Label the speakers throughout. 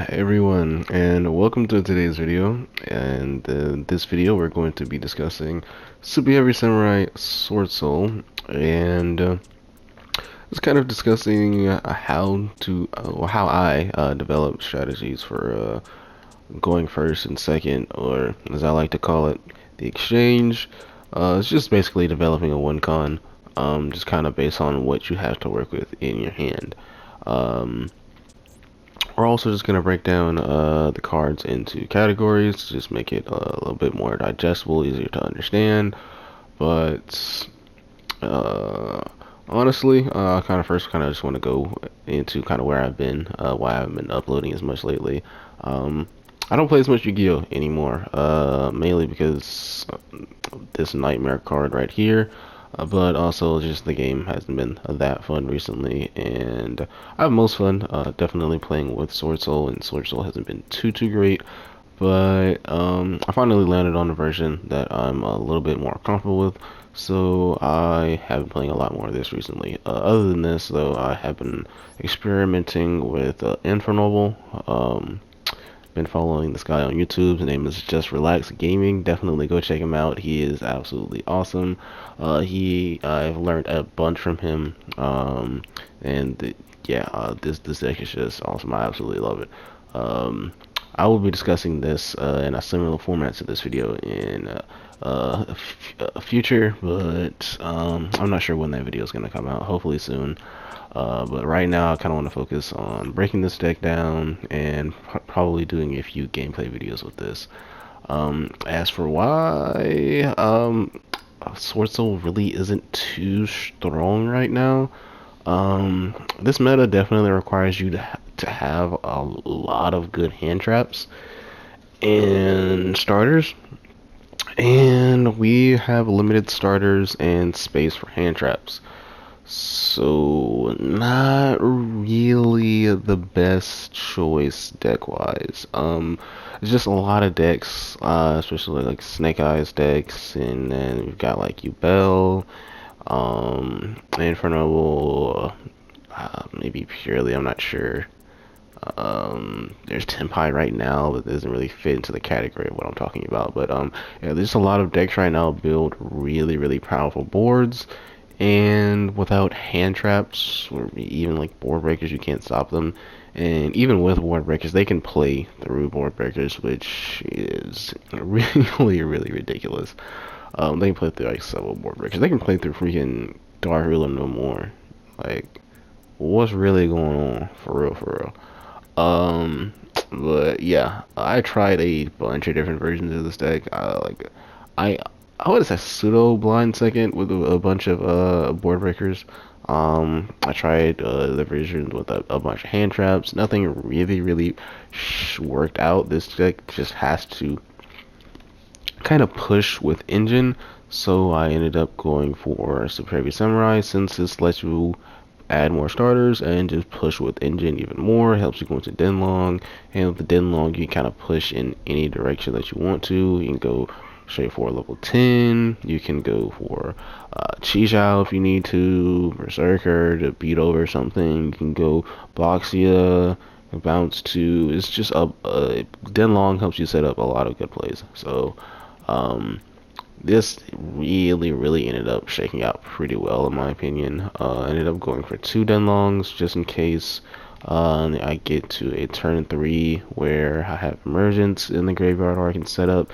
Speaker 1: everyone, and welcome to today's video. And this video, we're going to be discussing Super Heavy Samurai Sword Soul, and it's kind of discussing how I develop strategies for going first and second, or as I like to call it, the exchange. It's just basically developing a one con, just kind of based on what you have to work with in your hand. Um, We're also just gonna break down the cards into categories to just make it a little bit more digestible, easier to understand. But uh, honestly, I kind of just want to go into kind of where I've been, why I haven't been uploading as much lately. Um, I don't play as much Yu-Gi-Oh anymore, mainly because this nightmare card right here. But also just the game hasn't been that fun recently, and I have most fun definitely playing with Sword Soul, and Sword Soul hasn't been too great. But I finally landed on a version that I'm a little bit more comfortable with, so I have been playing a lot more of this recently. Other than this, though, I have been experimenting with Infernoble. Been following this guy on YouTube. His name is Just Relax Gaming. Definitely go check him out. He is absolutely awesome. I've learned a bunch from him. This deck is just awesome. I absolutely love it. Um, I will be discussing this in a similar format to this video in future, but I'm not sure when that video is going to come out. Hopefully soon. But right now, I kind of want to focus on breaking this deck down and probably doing a few gameplay videos with this. As for why Sword Soul really isn't too strong right now, this meta definitely requires you to have a lot of good hand traps and starters. And we have limited starters and space for hand traps. So, not really the best choice deck-wise. It's just a lot of decks, especially like Snake Eyes decks, and then we've got like Yubel, Inferno, maybe Purely, I'm not sure. There's Tenpai right now that doesn't really fit into the category of what I'm talking about, but yeah, there's a lot of decks right now build really powerful boards, and without hand traps or even like board breakers, you can't stop them. And even with board breakers, they can play through board breakers, which is really ridiculous. They can play through like several board breakers. They can play through freaking Dark Ruler no more. Like, what's really going on for real? But yeah, I tried a bunch of different versions of this deck. I I would say pseudo blind second with a bunch of board breakers. I tried the version with a bunch of hand traps. Nothing really worked out. This deck just has to kind of push with engine. So I ended up going for Super Heavy Samurai, since this lets you add more starters and just push with engine even more. It helps you go into Denlong, and with the Denlong you can kind of push in any direction that you want to. You can go straight for level 10, you can go for Chi Zhao if you need to, Berserker to beat over something, you can go Boxia, bounce to, it's just Denlong helps you set up a lot of good plays. So this really ended up shaking out pretty well in my opinion. I ended up going for 2 Denlongs just in case I get to a turn 3 where I have Emergence in the graveyard, or I can set up,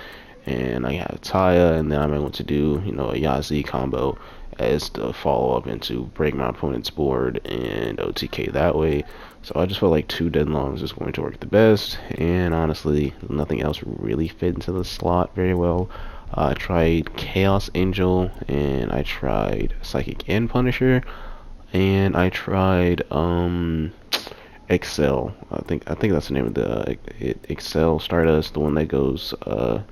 Speaker 1: and I have Taya, and then I'm able to do, a Yazi combo as the follow up into break my opponent's board and OTK that way. So I just felt like 2 Denlongs is going to work the best, and honestly, nothing else really fit into the slot very well. I tried Chaos Angel, and I tried Psychic and Punisher, and I tried Excel. I think that's the name of the Excel Stardust, the one that goes to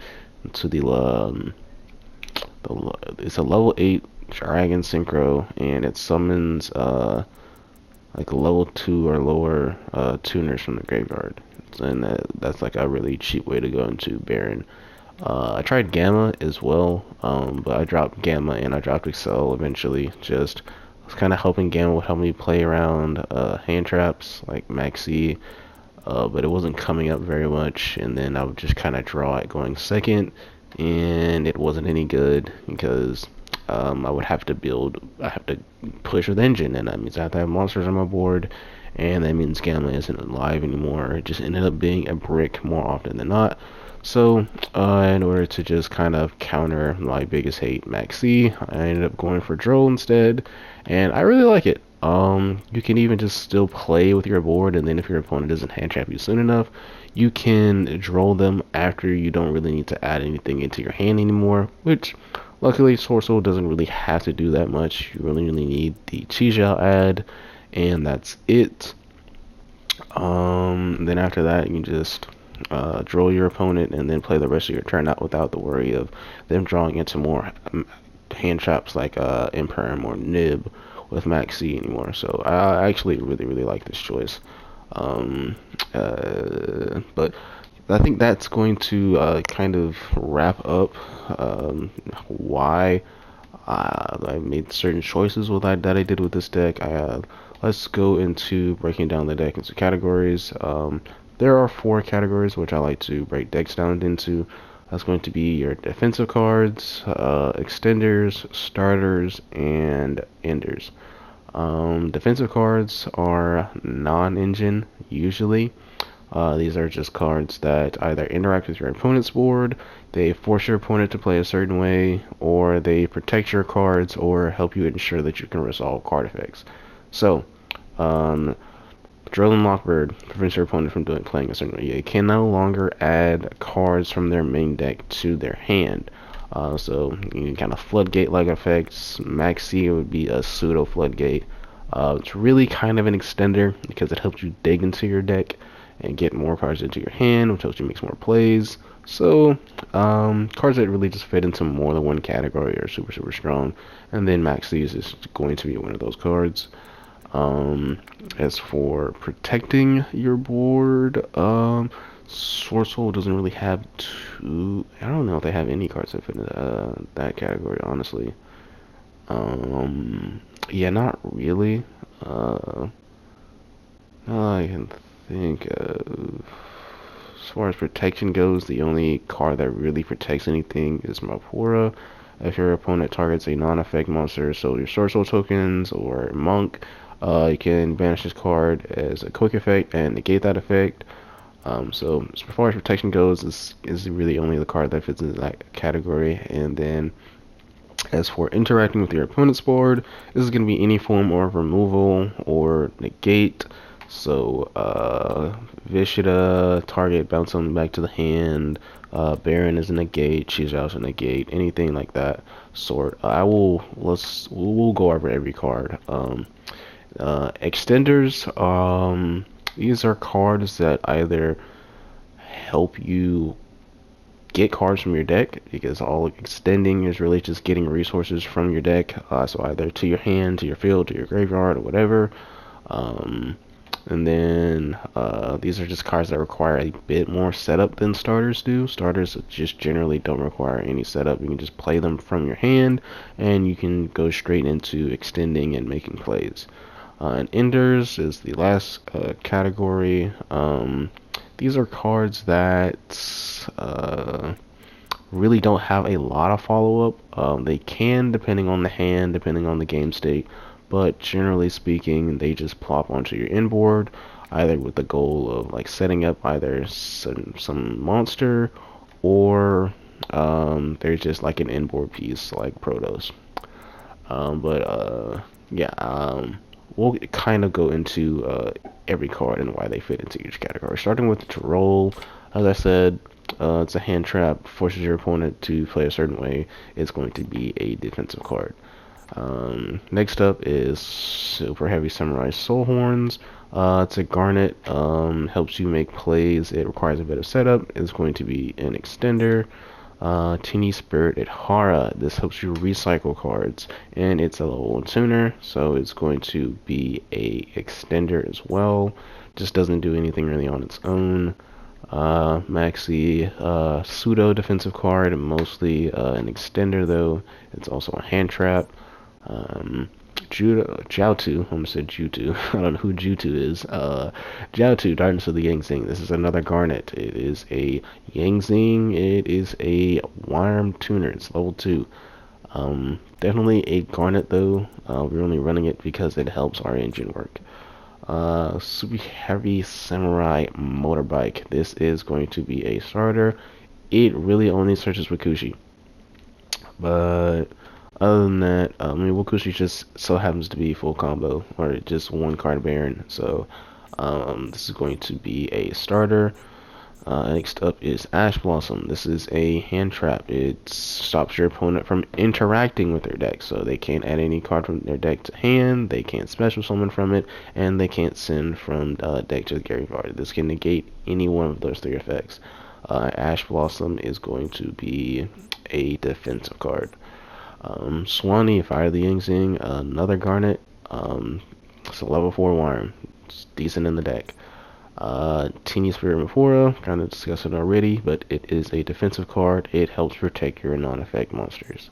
Speaker 1: it's a level 8 Dragon Synchro, and it summons like level 2 or lower tuners from the graveyard, and that's like a really cheap way to go into Baron. I tried Gamma as well, but I dropped Gamma and I dropped Excel eventually. Just was kind of hoping Gamma would help me play around hand traps like Maxi. but it wasn't coming up very much, and then I would just kind of draw it going second, and it wasn't any good because I have to push with engine, and that means I have to have monsters on my board, and that means gamma isn't alive anymore. It just ended up being a brick more often than not. So, in order to just kind of counter my biggest hate, Maxi, I ended up going for Droll instead, and I really like it. You can even just still play with your board, and then if your opponent doesn't hand trap you soon enough, you can Droll them after you don't really need to add anything into your hand anymore, which luckily Swordsoul doesn't really have to do that much. You really need the Chi add, and that's it. Then after that, you can just draw your opponent and then play the rest of your turn out without the worry of them drawing into more hand traps like Imperm or Nib with Maxi anymore. So I actually really like this choice. But I think that's going to kind of wrap up why I made certain choices with that I did with this deck. Let's go into breaking down the deck into categories. There are 4 categories which I like to break decks down into. That's going to be your defensive cards, extenders, starters, and enders. Defensive cards are non-engine usually. These are just cards that either interact with your opponent's board, they force your opponent to play a certain way, or they protect your cards or help you ensure that you can resolve card effects. So, Drill and Lockbird prevents your opponent from playing a certain way. You can no longer add cards from their main deck to their hand. So you can kind of floodgate-like effects. Maxi would be a pseudo floodgate. It's really kind of an extender because it helps you dig into your deck and get more cards into your hand, which helps you make more plays. So cards that really just fit into more than one category are super strong, and then Maxi is going to be one of those cards. As for protecting your board, Swordsoul doesn't really have too. I don't know if they have any cards that fit in that category, honestly. Yeah, not really. I can think of. As far as protection goes, the only card that really protects anything is Mapura. If your opponent targets a non-effect monster, so your Swordsoul tokens or Monk, you can banish this card as a quick effect and negate that effect. So as far as protection goes, this is really only the card that fits into that category. And then as for interacting with your opponent's board, this is going to be any form of removal or negate. So Vishita, target, bounce something back to the hand. Baron is a negate, Chizhao is a negate, anything like that sort. We'll go over every card. Extenders, these are cards that either help you get cards from your deck, because all extending is really just getting resources from your deck, so either to your hand, to your field, to your graveyard, or whatever. And then these are just cards that require a bit more setup than starters do. Starters just generally don't require any setup. You can just play them from your hand, and you can go straight into extending and making plays. And Enders is the last category. These are cards that really don't have a lot of follow-up. They can, depending on the hand, depending on the game state, but generally speaking, they just plop onto your inboard, either with the goal of like setting up either some monster, or they're just like an inboard piece like Protoss. We'll kind of go into every card and why they fit into each category. Starting with Droll, as I said, it's a hand trap, forces your opponent to play a certain way. It's going to be a defensive card. Next up is Super Heavy Samurai Soul Horns. It's a garnet, helps you make plays. It requires a bit of setup. It's going to be an extender. Teeny Spirited Hara. This helps you recycle cards, and it's a level 1 tuner, so it's going to be a extender as well. Just doesn't do anything really on its own. Maxi, pseudo defensive card, mostly an extender though. It's also a hand trap. Jiaotu. I almost said Jutu. I don't know who Jutu is. Jiaotu, Darkness of the Yangzing. This is another Garnet. It is a Yangzing. It is a Worm Tuner. It's level 2. Definitely a Garnet though. We're only running it because it helps our engine work. Super Heavy Samurai Motorbike. This is going to be a starter. It really only searches Wakushi. But other than that, I mean, Wakushi just so happens to be full combo, or just one card Baron. So this is going to be a starter. Next up is Ash Blossom. This is a hand trap. It stops your opponent from interacting with their deck, so they can't add any card from their deck to hand, they can't special summon from it, and they can't send from deck to the graveyard. This can negate any one of those 3 effects. Ash Blossom is going to be a defensive card. Swanee, Fire the Yingxing, another Garnet. It's a level 4 Worm. It's decent in the deck. Teeny Spirit Mephora, kind of discussed it already, but it is a defensive card. It helps protect your non-effect monsters.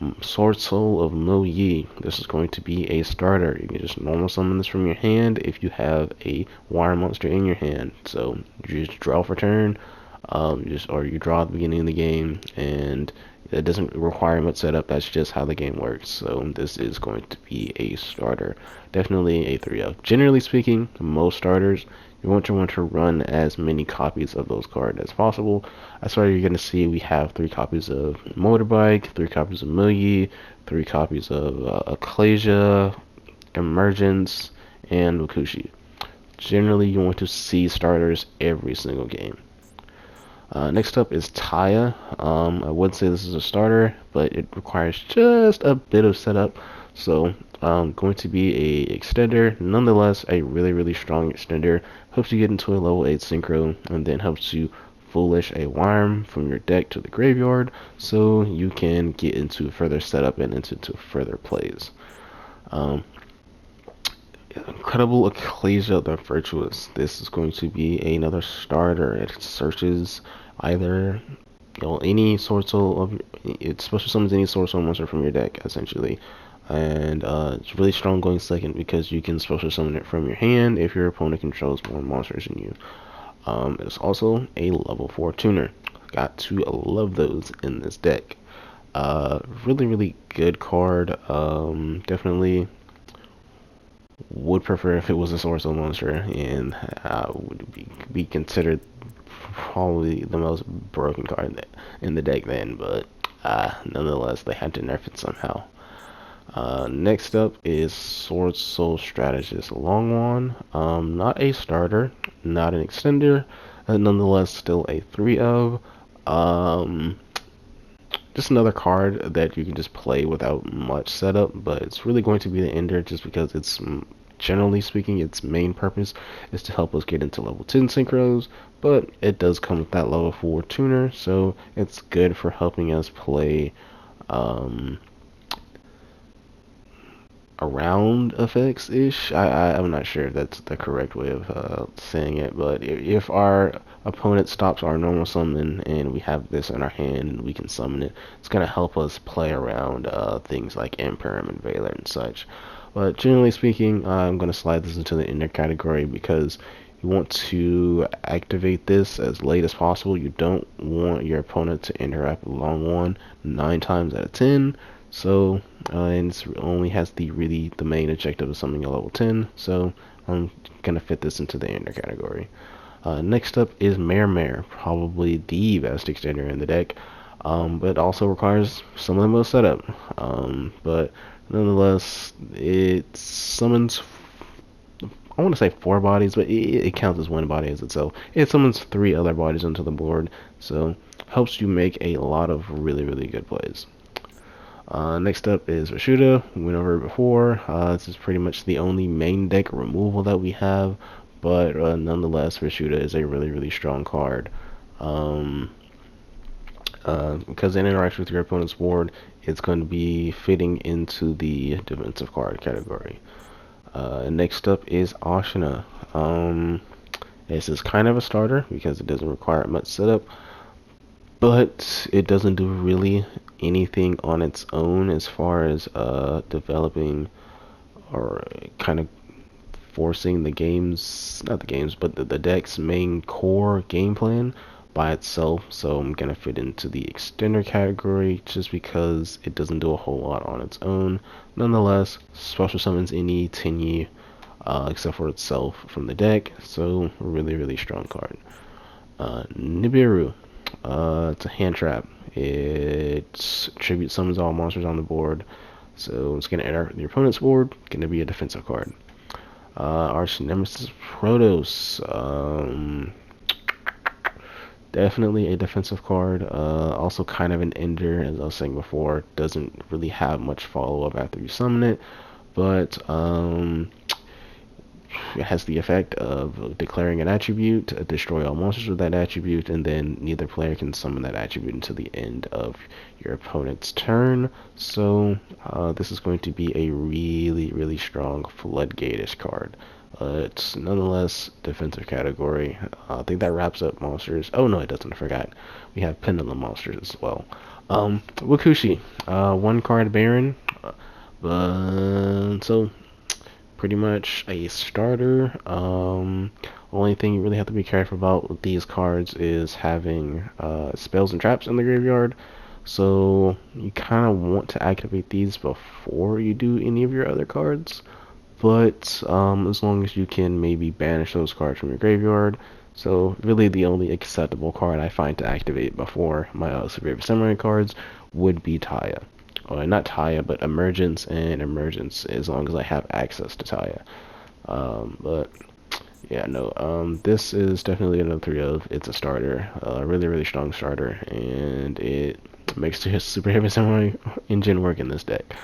Speaker 1: Swordsoul of Mo Yi. This is going to be a starter. You can just normal summon this from your hand if you have a wire monster in your hand. So you just draw for turn, or you draw at the beginning of the game, and it doesn't require much setup. That's just how the game works. So this is going to be a starter. Definitely a 3-0. Generally speaking, most starters, you want to run as many copies of those cards as possible. That's why you're going to see we have 3 copies of Motorbike, 3 copies of Muyi, 3 copies of Ecclesia, Emergence, and Wakushi. Generally, you want to see starters every single game. Next up is Taya. I would say this is a starter, but it requires just a bit of setup. So going to be a extender, nonetheless a really strong extender. Helps you get into a level 8 synchro, and then helps you foolish a worm from your deck to the graveyard, so you can get into further setup and into further plays. Incredible Ecclesia the Virtuous. This is going to be another starter. It searches either any Swordsoul of it special summons any Swordsoul monster from your deck essentially, and it's really strong going second because you can special summon it from your hand if your opponent controls more monsters than you. It's also a level 4 tuner. Got to love those in this deck. Really good card. Definitely would prefer if it was a Swordsoul monster, and would be considered probably the most broken card in the deck then, but nonetheless they had to nerf it somehow. Next up is Swordsoul Strategist Longwan. Not a starter, not an extender, nonetheless still a 3-of. Just another card that you can just play without much setup, but it's really going to be the ender just because it's, generally speaking, its main purpose is to help us get into level 10 synchros, but it does come with that level 4 tuner, so it's good for helping us play around effects-ish. I'm not sure if that's the correct way of saying it, but if our opponent stops our normal summon and we have this in our hand and we can summon it, it's going to help us play around things like Imperm and Valor and such. But generally speaking, I'm going to slide this into the ender category because you want to activate this as late as possible. You don't want your opponent to interact with Longwan 9 times out of 10. So, and it only has the main objective of summoning a level 10, so I'm gonna fit this into the ender category. Next up is Mare, probably the best extender in the deck, but also requires some of the most setup. But nonetheless, it summons, I want to say 4 bodies, but it counts as 1 body as itself. It summons 3 other bodies onto the board, so helps you make a lot of really good plays. Next up is Rashuda. We went over it before. This is pretty much the only main deck removal that we have, but nonetheless, Rashuda is a really strong card. Because it interacts with your opponent's board, it's going to be fitting into the defensive card category. Next up is Ashina. This is kind of a starter because it doesn't require much setup, but it doesn't do really anything on its own as far as developing or kind of forcing the game's, not the game's, but the deck's main core game plan by itself. So I'm gonna fit into the extender category just because it doesn't do a whole lot on its own. Nonetheless, special summons any Tinny except for itself from the deck, so really strong card. Nibiru, it's a hand trap. It tribute summons all monsters on the board, so it's gonna enter the opponent's board. Gonna be a defensive card. Arch Nemesis Protos, definitely a defensive card. Also kind of an ender, as I was saying before. Doesn't really have much follow up after you summon it, but it has the effect of declaring an attribute, destroy all monsters with that attribute, and then neither player can summon that attribute until the end of your opponent's turn. So this is going to be a really strong floodgate-ish card. It's nonetheless defensive category. I think that wraps up monsters. Oh no, it doesn't. I forgot. We have pendulum monsters as well. Wakushi, one card Baron. So pretty much a starter. Only thing you really have to be careful about with these cards is having spells and traps in the graveyard. So you kind of want to activate these before you do any of your other cards. But as long as you can maybe banish those cards from your graveyard. So really the only acceptable card I find to activate before my Superior Samurai cards would be Taya. Not Taya, but Emergence and Emergence, as long as I have access to Taya. But yeah, no, this is definitely another 3 of. It's a starter, really strong starter, and it makes the Super Heavy Samurai engine work in this deck.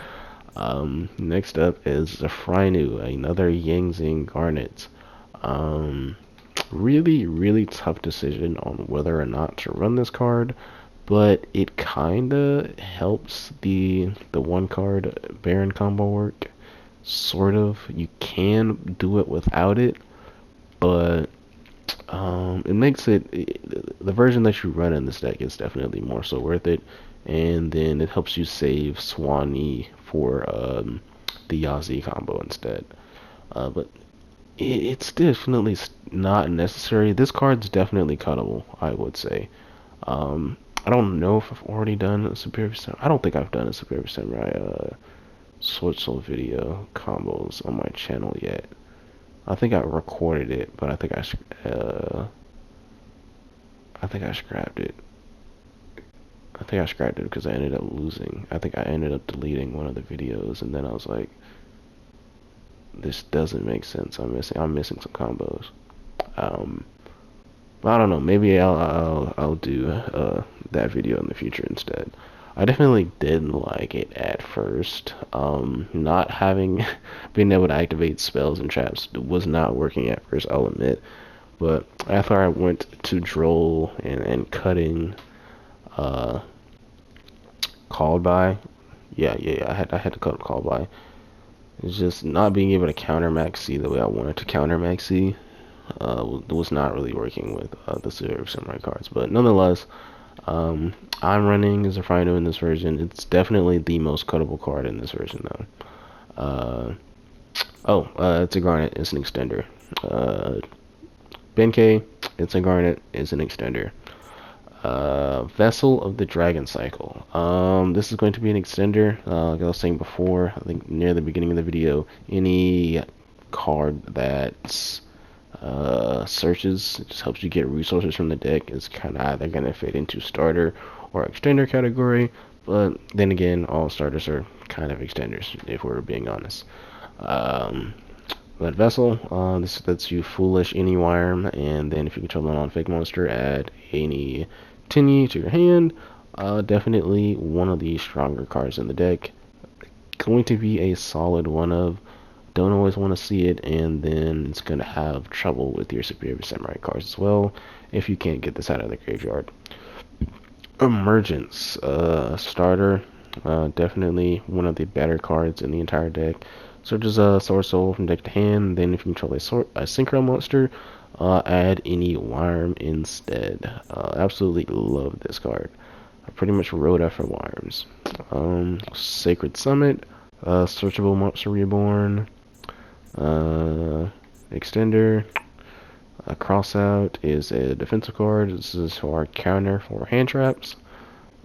Speaker 1: Next up is the Frinu, another Yangzing Garnet. Really tough decision on whether or not to run this card, but it kinda helps the one card Baron combo work. Sort of. You can do it without it, but it makes the version that you run in this deck is definitely more so worth it, and then it helps you save Swanee for the Yazi combo instead. But it's definitely not necessary. This card's definitely cuttable, I would say. I don't know if I've already done a Superior Samurai. I don't think I've done a Superior Samurai Swordsoul video combos on my channel yet. I think I recorded it, but I think I scrapped it. I think I scrapped it because I ended up losing. I think I ended up deleting one of the videos, and then I was like, this doesn't make sense. I'm missing some combos. I don't know. Maybe I'll do that video in the future instead. I definitely didn't like it at first. Not having being able to activate spells and traps was not working at first, I'll admit. But after I went to Droll and cutting Called By, yeah, I had to cut Called By. It's just not being able to counter Maxi the way I wanted to counter Maxi. Was not really working with the Superior Samurai cards, but nonetheless, I'm running as a Frino in this version. It's definitely the most cuttable card in this version, though. It's a Garnet. It's an extender. Benkei, it's a Garnet. It's an extender. Vessel of the Dragon Cycle. This is going to be an extender. Like I was saying before, I think near the beginning of the video, any card that's searches, it just helps you get resources from the deck, is kind of either going to fit into starter or extender category, but then again, all starters are kind of extenders, if we're being honest. But Vessel, this lets you foolish any Wyrm, and then if you control a non-fake monster, add any Tinny to your hand. Definitely one of the stronger cards in the deck. Going to be a solid one of. Don't always want to see it, and then it's going to have trouble with your Superior Samurai cards as well if you can't get this out of the graveyard. Emergence, starter, definitely one of the better cards in the entire deck. Searches a Swordsoul from deck to hand, then if you control a Synchro monster, add any Wyrm instead. Absolutely love this card. I pretty much wrote out for Wyrms. Sacred Summit. Searchable Monster Reborn, Extender. Crossout is a defensive card. This is our counter for hand traps.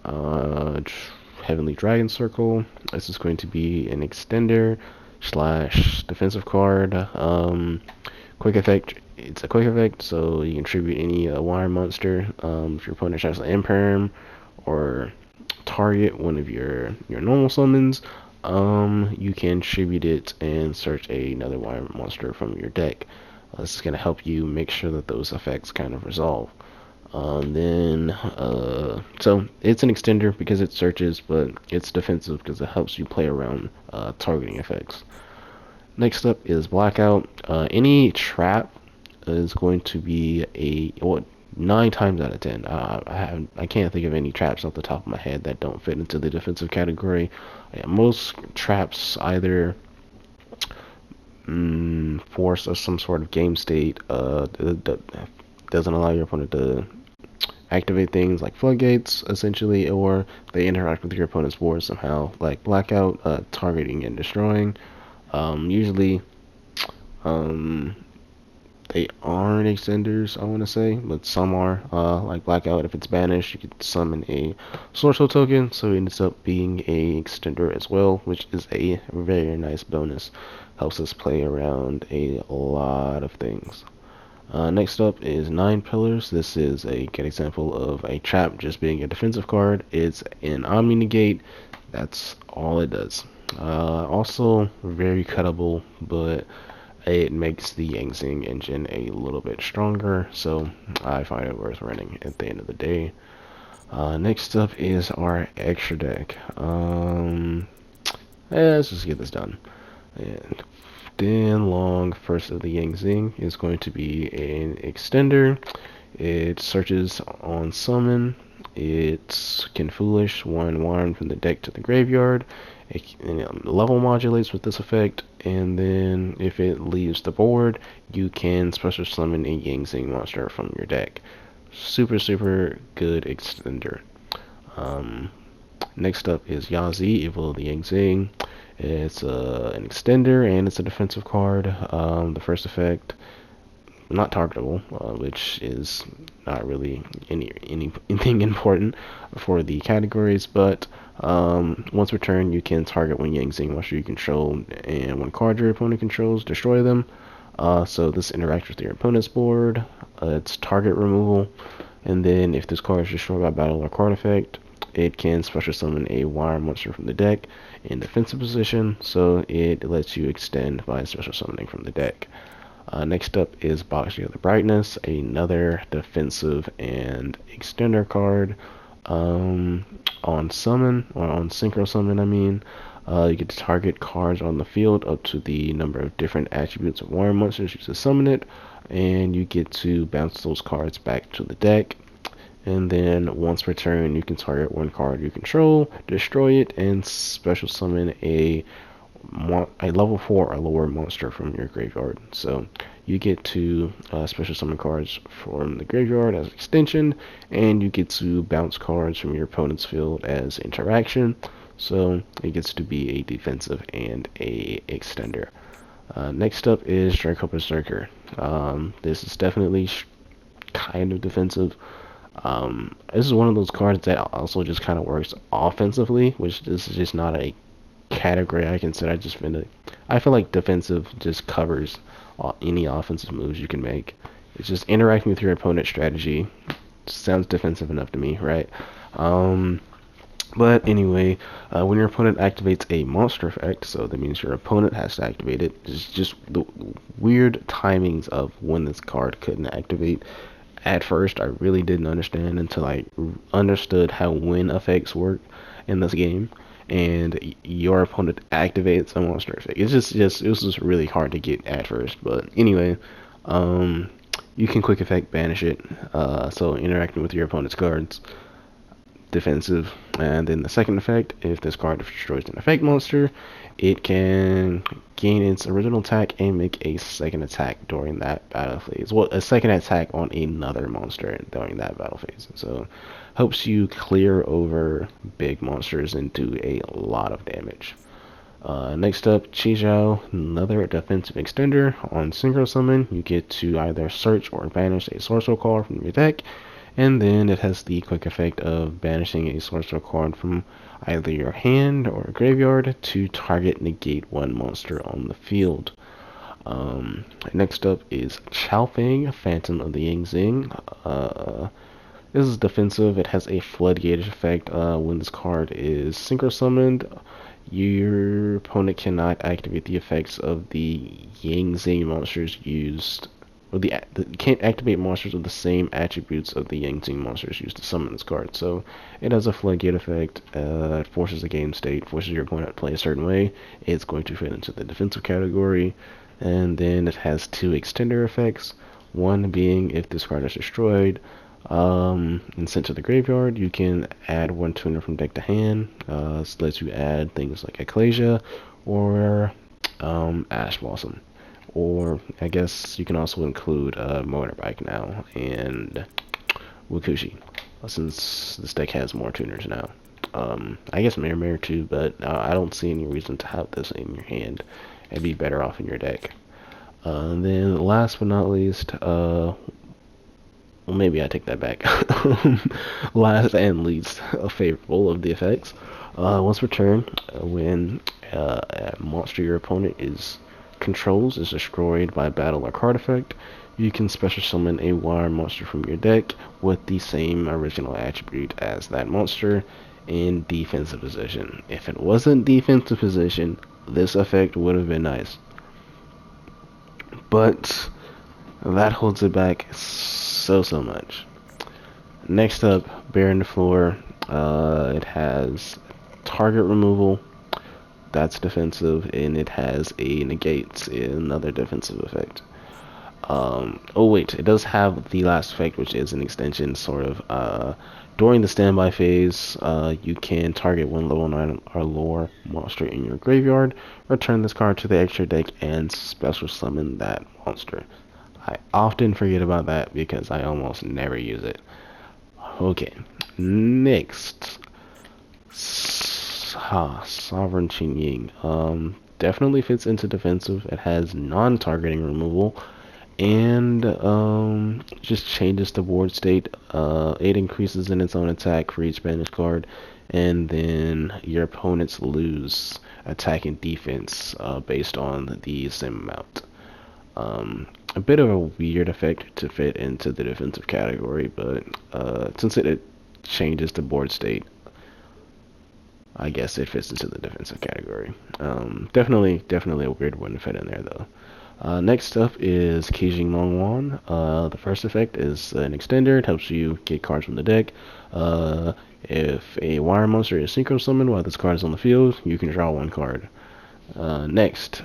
Speaker 1: Heavenly Dragon Circle. This is going to be an extender slash defensive card. Quick effect. It's a quick effect, so you can tribute any wire monster. If your opponent tries to imperm or target one of your normal summons, you can tribute it and search another wire monster from your deck. This is going to help you make sure that those effects kind of resolve. So it's an extender because it searches, but it's defensive because it helps you play around targeting effects. Next up is Blackout. Any trap is going to be a 9 times out of 10. I can't think of any traps off the top of my head that don't fit into the defensive category. Most traps either force some sort of game state that doesn't allow your opponent to activate things like floodgates, essentially, or they interact with your opponent's board somehow, like Blackout, targeting and destroying. Usually, they aren't extenders, I want to say, but some are. Like Blackout, if it's banished, you can summon a Swordsoul token, so it ends up being a extender as well, which is a very nice bonus. Helps us play around a lot of things. Next up is 9 Pillars. This is a good example of a trap just being a defensive card. It's an Omni Negate. That's all it does. Also very cuttable, but it makes the Yangzing engine a little bit stronger, so I find it worth running at the end of the day. Next up is our extra deck. Let's just get this done. And Dan Long, first of the Yangzing, is going to be an extender. It searches on summon. It can foolish one from the deck to the graveyard. It level modulates with this effect, and then if it leaves the board, you can special summon a Yangzing monster from your deck. Super good extender. Next up is Yazi, Evil of the Yangzing. It's an extender and it's a defensive card. The first effect, not targetable, which is not really anything important for the categories, but once per turn you can target one Yangzing monster you control and one card your opponent controls, destroy them. So this interacts with your opponent's board. It's target removal, and then if this card is destroyed by battle or card effect, it can special summon a wire monster from the deck in defensive position, so it lets you extend by special summoning from the deck. Next up is Box the Brightness, another defensive and extender card. On summon, or on synchro summon, I mean, you get to target cards on the field up to the number of different attributes of wire monsters you to summon it, and you get to bounce those cards back to the deck. And then once per turn, you can target one card you control, destroy it, and special summon a level 4 or lower monster from your graveyard. So you get to special summon cards from the graveyard as extension, and you get to bounce cards from your opponent's field as interaction. So it gets to be a defensive and a extender. Next up is Draco Berserker. This is definitely kind of defensive. This is one of those cards that also just kind of works offensively, which this is just not a category I consider. I feel like defensive just covers any offensive moves you can make. It's just interacting with your opponent's strategy. Sounds defensive enough to me, right? But anyway, when your opponent activates a monster effect, so that means your opponent has to activate it. It's just the weird timings of when this card couldn't activate. At first, I really didn't understand until I understood how win effects work in this game, and your opponent activates a monster effect. It was just really hard to get at first. But anyway, you can quick effect banish it. So interacting with your opponent's cards, defensive. And then the second effect, if this card destroys an effect monster, it can gain its original attack and make a second attack during that battle phase. Well, a second attack on another monster during that battle phase. So helps you clear over big monsters and do a lot of damage. Next up, Chizhou, another defensive extender. On Synchro Summon, you get to either search or banish a Swordsoul card from your deck, and then it has the quick effect of banishing a Swordsoul card from either your hand or graveyard to target negate one monster on the field. Next up is Chaofeng, Phantom of the Yangzing. This is defensive. It has a floodgate effect. When this card is synchro summoned, your opponent cannot activate the effects of the Yangzing monsters used, or can't activate monsters with the same attributes of the Yangzing monsters used to summon this card. So it has a floodgate effect. It forces a game state, forces your opponent to play a certain way. It's going to fit into the defensive category. And then it has two extender effects. One being if this card is destroyed and sent to the graveyard, you can add one tuner from deck to hand. This lets you add things like Ecclesia or Ash Blossom. Or I guess you can also include Motorbike now and Wakushi, since this deck has more tuners now. I guess Mirror too, but I don't see any reason to have this in your hand. It'd be better off in your deck. And then last but not least, well, maybe I take that back. Last and least favorable of the effects. Once per turn, when a monster your opponent controls is destroyed by battle or card effect, you can special summon a wire monster from your deck with the same original attribute as that monster in defensive position. If it wasn't defensive position, this effect would have been nice. But that holds it back so much. Next up, Bear in the Floor. It has target removal. That's defensive, and it has a negates, another defensive effect. Oh wait, it does have the last effect, which is an extension, sort of. During the standby phase, you can target one level 9 or lower monster in your graveyard, return this card to the extra deck, and special summon that monster. I often forget about that because I almost never use it. Okay, next. Sovereign Qingying. Definitely fits into defensive. It has non-targeting removal, and just changes the board state. It increases in its own attack for each banished card, and then your opponents lose attack and defense based on the same amount. A bit of a weird effect to fit into the defensive category, but since it changes the board state, I guess it fits into the defensive category. Definitely a weird one to fit in there though. Next up is Keijing Longwan. The first effect is an extender. It helps you get cards from the deck. If a wire monster is synchro summoned while this card is on the field, you can draw one card. Next,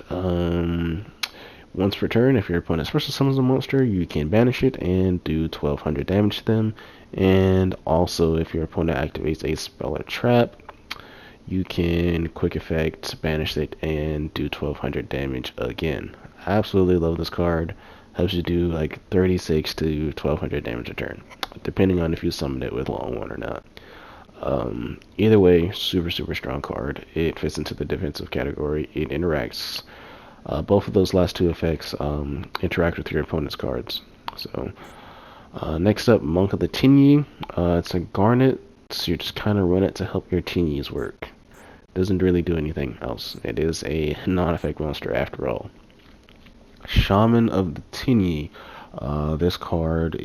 Speaker 1: once per turn, if your opponent special summons a monster, you can banish it and do 1200 damage to them. And also, if your opponent activates a spell or trap, you can quick effect banish it and do 1200 damage again. I absolutely love this card. Helps you do like 36 to 1200 damage a turn, depending on if you summon it with Longwan or not. Either way, super strong card. It fits into the defensive category. It interacts. Both of those last two effects interact with your opponent's cards. So next up, Monk of the Tinyi. It's a Garnet, so you just kind of run it to help your Tinyis work. Doesn't really do anything else. It is a non-effect monster after all. Shaman of the Tinyi. This card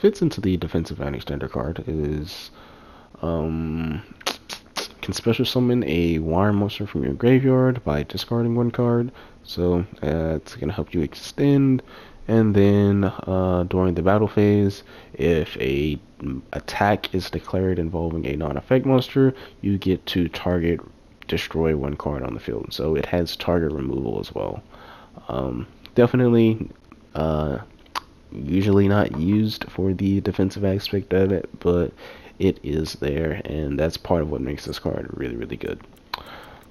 Speaker 1: fits into the defensive and extender card. It is can special summon a wire monster from your graveyard by discarding one card. So it's gonna help you extend. And then during the battle phase, if a attack is declared involving a non-effect monster, you get to destroy one card on the field. So it has target removal as well. Definitely usually not used for the defensive aspect of it, but it is there, and that's part of what makes this card really good.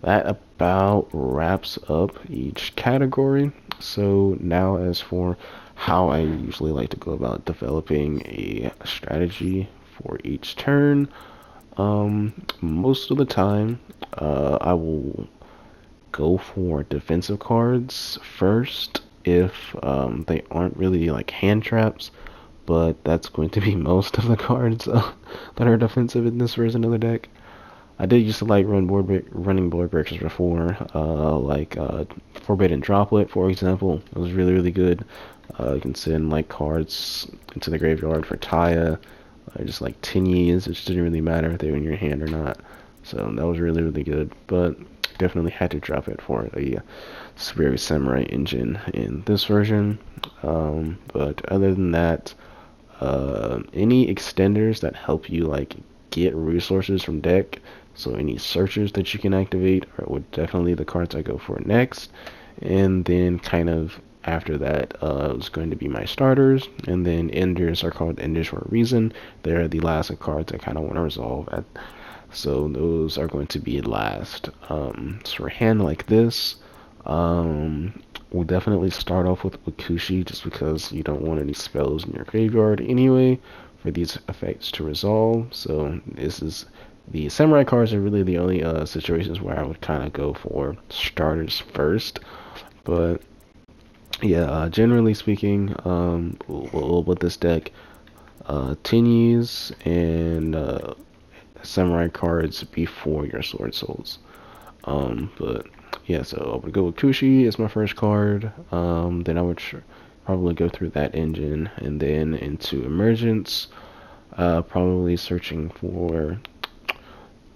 Speaker 1: That about wraps up each category. So now as for how I usually like to go about developing a strategy for each turn, most of the time I will go for defensive cards first if they aren't really like hand traps, but that's going to be most of the cards that are defensive in this version of the deck. I did used to like running board breakers before, Forbidden Droplet, for example. It was really, really good. You can send like cards into the graveyard for Taya, just like 10 years, which didn't really matter if they were in your hand or not. So that was really, really good. But definitely had to drop it for a Superior Samurai engine in this version. But other than that, any extenders that help you like get resources from deck, so any searchers that you can activate are definitely the cards I go for next. And then kind of after that is going to be my starters, and then enders are called enders for a reason. They're the last of cards I kind of want to resolve at, so those are going to be last. So for a hand like this, we'll definitely start off with Ukushi, just because you don't want any spells in your graveyard anyway for these effects to resolve. So this is the samurai cards are really the only situations where I would kind of go for starters first. But yeah, generally speaking, with this deck, Tenyis and samurai cards before your sword souls. But yeah, so I would go with Kushi as my first card. Then I would probably go through that engine and then into emergence. Probably searching for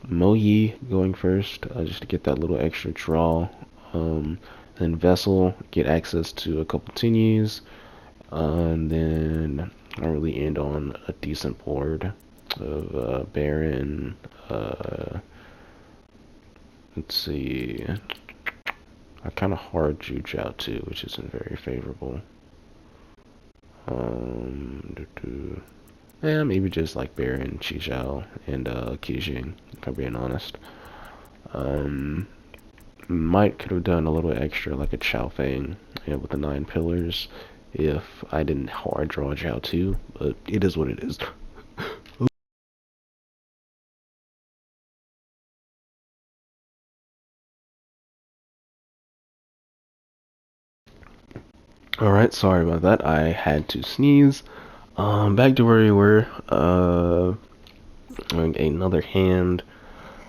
Speaker 1: Moyi going first, just to get that little extra draw. Then Vessel, get access to a couple Tenyis. And then I really end on a decent board of Baron. Let's see. I kind of hard juge out too, which isn't very favorable. Yeah, maybe just like Baron, Chijiao, and Kijing, if I'm being honest. Might could have done a little extra, like a Chao Fang, with the 9 pillars, if I didn't hard draw Jiao 2, but it is what it is. Alright, sorry about that. I had to sneeze. Back to where we were. Another hand.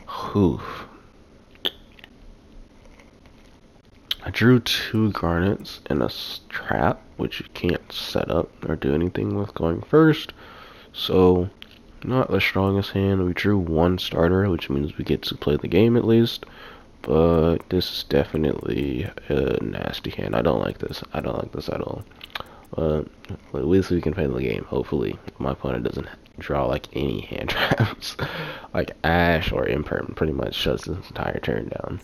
Speaker 1: Hoof. I drew 2 garnets and a trap, which you can't set up or do anything with going first. So, not the strongest hand. We drew 1 starter, which means we get to play the game at least. But this is definitely a nasty hand. I don't like this. I don't like this at all. But at least we can play the game. Hopefully, my opponent doesn't draw like any hand traps. Like Ash or Imperm pretty much shuts his entire turn down.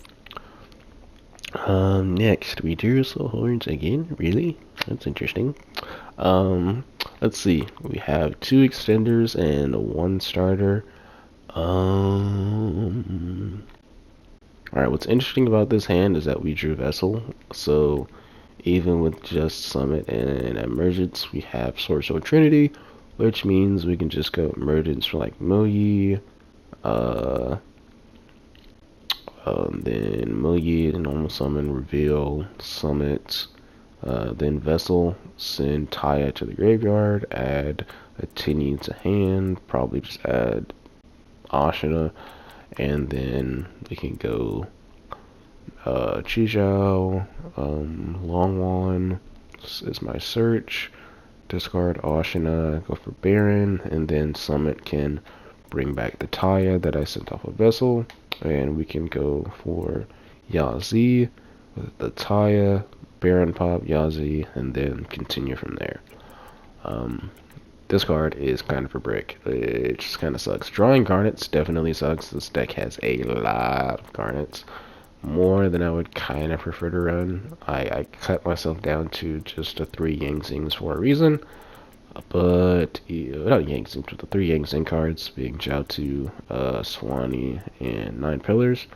Speaker 1: Next, we drew Soul Horns again. Really? That's interesting. Let's see. We have 2 extenders and 1 starter. Alright, what's interesting about this hand is that we drew Vessel, so even with just Summit and Emergence, we have Swordsoul Trinity, which means we can just go Emergence for like Moyi, then Moyi, normal summon, reveal, Summit, then Vessel, send Taya to the graveyard, add a Tini to hand, probably just add Ashina, and then we can go Chijiao, Longwan is my search, discard Ashina, go for Baron, and then Summit can bring back the Taya that I sent off a Vessel, and we can go for Yazi with the Taya, Baron pop, Yazi, and then continue from there. This card is kind of a brick. It just kind of sucks. Drawing Garnets definitely sucks. This deck has a lot of Garnets. More than I would kind of prefer to run. I cut myself down to just a 3 Yang Zings for a reason. But, not Yang Zings, but the 3 Yang Zing cards being Jiao-Tu, Swanee, and 9 Pillars.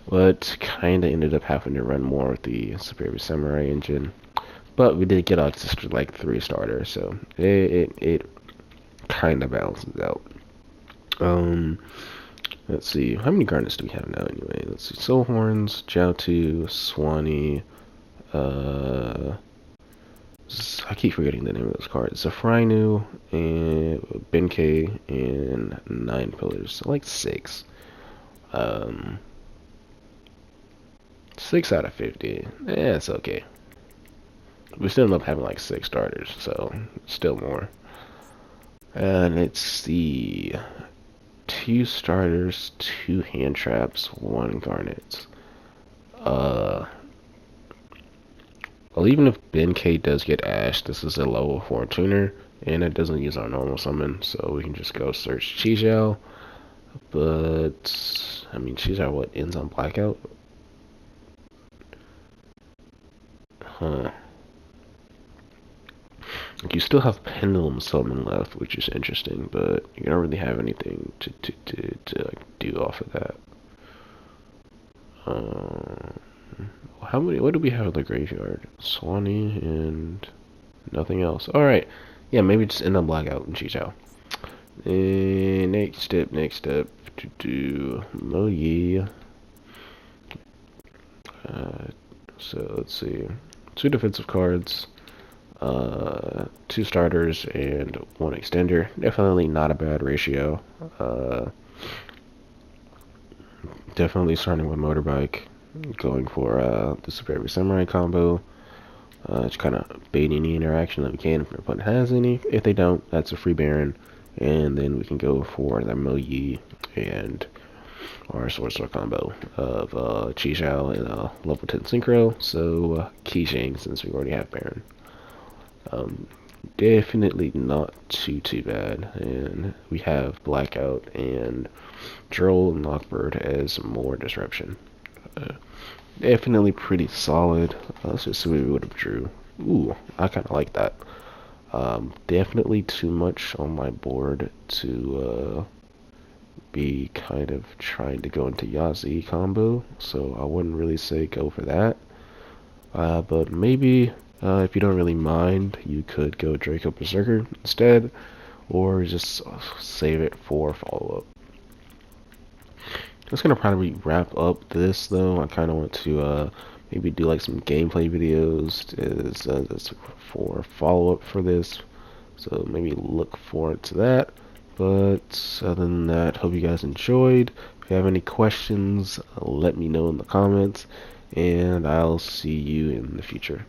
Speaker 1: But kind of ended up having to run more with the Superior Samurai engine. But we did get access to like 3 starters, so it kind of balances out. Let's see, how many garnets do we have now anyway? Let's see, Soul Horns, Jiaotu, Swanee, I keep forgetting the name of those cards. Zafrainu, and Benkei, and 9 pillars. So like 6. 6 out of 50. Yeah, it's okay. We still end up having like 6 starters, so still more. And let's see. 2 starters, 2 hand traps, 1 garnet. Well, even if Benkei does get Ash, this is a level 4 tuner, and it doesn't use our normal summon, so we can just go search Chixiao. But, I mean, Chixiao, what, ends on Blackout? Huh. You still have Pendulum Summon left, which is interesting, but you don't really have anything to like, do off of that. How many? What do we have in the graveyard? Swanee and nothing else. All right, yeah, maybe just end on Blackout and Chixiao. And next step to do Moyi. So let's see, 2 defensive cards, 2 starters, and 1 extender. Definitely not a bad ratio. Definitely starting with Motorbike, going for the Super Heavy Samurai combo. Just kind of bait any interaction that we can if your opponent has any. If they don't, that's a free Baron. And then we can go for the Moyi and our Swordsoul combo of Chixiao and level 10 Synchro. So Keisheng, since we already have Baron. Definitely not too bad. And we have Blackout and Droll and Lockbird as more disruption. Definitely pretty solid. Let's just see what we would have drew. Ooh, I kind of like that. Definitely too much on my board to be kind of trying to go into Yazi combo, so I wouldn't really say go for that. But maybe if you don't really mind, you could go Draco Berserker instead, or just save it for follow-up. That's gonna probably wrap up this though. I kind of want to maybe do like some gameplay videos as for follow-up for this, so maybe look forward to that. But other than that, hope you guys enjoyed. If you have any questions, let me know in the comments, and I'll see you in the future.